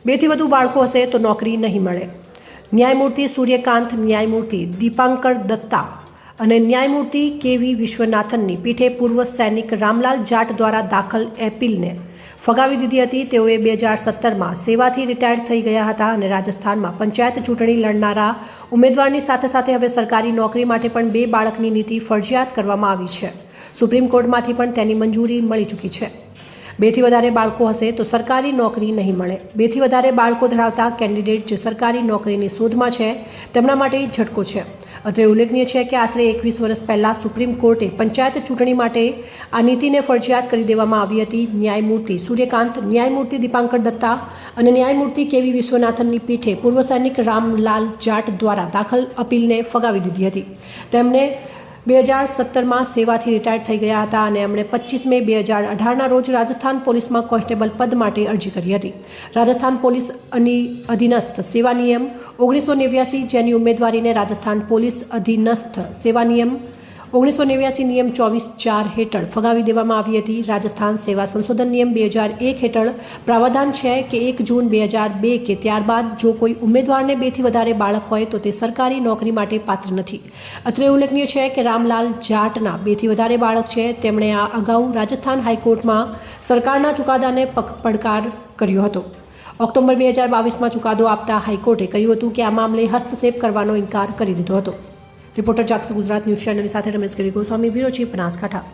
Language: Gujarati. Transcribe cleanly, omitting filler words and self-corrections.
બેથી વધુ બાળકો હશે તો નોકરી નહીં મળે. ન્યાયમૂર્તિ સૂર્યકાંત, ન્યાયમૂર્તિ દીપાંકર દત્તા અને ન્યાયમૂર્તિ કેવી વિશ્વનાથનની પીઠે પૂર્વ સૈનિક રામલાલ જાટ દ્વારા દાખલ એપીલને ફગાવી દીધી હતી. તેઓએ 2017માં સેવાથી રિટાયર્ડ થઈ ગયા હતા અને રાજસ્થાનમાં પંચાયત ચૂંટણી લડનારા ઉમેદવારની સાથે સાથે હવે સરકારી નોકરી માટે પણ 2 બાળકની નીતિ ફરજિયાત કરવામાં આવી છે. સુપ્રીમ કોર્ટમાંથી પણ તેની મંજૂરી મળી ચૂકી છે. 2થી વધારે બાળકો હશે તો સરકારી નોકરી નહીં મળે. 2થી વધારે બાળકો ધરાવતા કેન્ડિડેટ જે સરકારી નોકરીની શોધમાં છે તેમના માટે ઝટકો છે. અત્રે ઉલ્લેખનીય છે કે આશરે 21 વર્ષ પહેલાં સુપ્રીમ કોર્ટે પંચાયત ચૂંટણી માટે આ નીતિને ફરજિયાત કરી દેવામાં આવી હતી. ન્યાયમૂર્તિ સૂર્યકાંત, ન્યાયમૂર્તિ દીપાંકર દત્તા અને ન્યાયમૂર્તિ કેવી વિશ્વનાથનની પીઠે પૂર્વ સૈનિક રામલાલ જાટ દ્વારા દાખલ અપીલને ફગાવી દીધી હતી. તેમણે 2017માં સેવાથી રિટાયર્ડ થઈ ગયા હતા અને એમણે 25 મે 2018ના રોજ રાજસ્થાન પોલીસમાં કોન્સ્ટેબલ પદ માટે અરજી કરી હતી. રાજસ્થાન પોલીસ અધીનસ્થ સેવા નિયમ 1989 જેની ઉમેદવારીને રાજસ્થાન પોલીસ અધીનસ્થ સેવા નિયમ 1989 નિયમ 24(4) હેઠળ ફગાવી દેવામાં આવી હતી. રાજસ્થાન સેવા સંશોધન નિયમ 2001 હેઠળ પ્રાવધાન છે કે 1 જૂન 2002 કે ત્યારબાદ જો કોઈ ઉમેદવારને 2થી વધારે બાળક હોય તો તે સરકારી નોકરી માટે પાત્ર નથી. અત્રે ઉલ્લેખનીય છે કે રામલાલ જાટના 2થી વધારે બાળક છે. તેમણે આ અગાઉ રાજસ્થાન હાઈકોર્ટમાં સરકારના ચુકાદાને પડકાર કર્યો હતો. ઓક્ટોબર 2022માં ચુકાદો આપતા હાઈકોર્ટે કહ્યું હતું કે આ મામલે હસ્તક્ષેપ કરવાનો ઇનકાર કરી દીધો હતો. રિપોર્ટર જાગસ ગુજરાત ન્યૂઝ ચેનલની સાથે રમેશ ગોસ્વામી, બ્યુરો ચીફ, બનાસકાંઠા.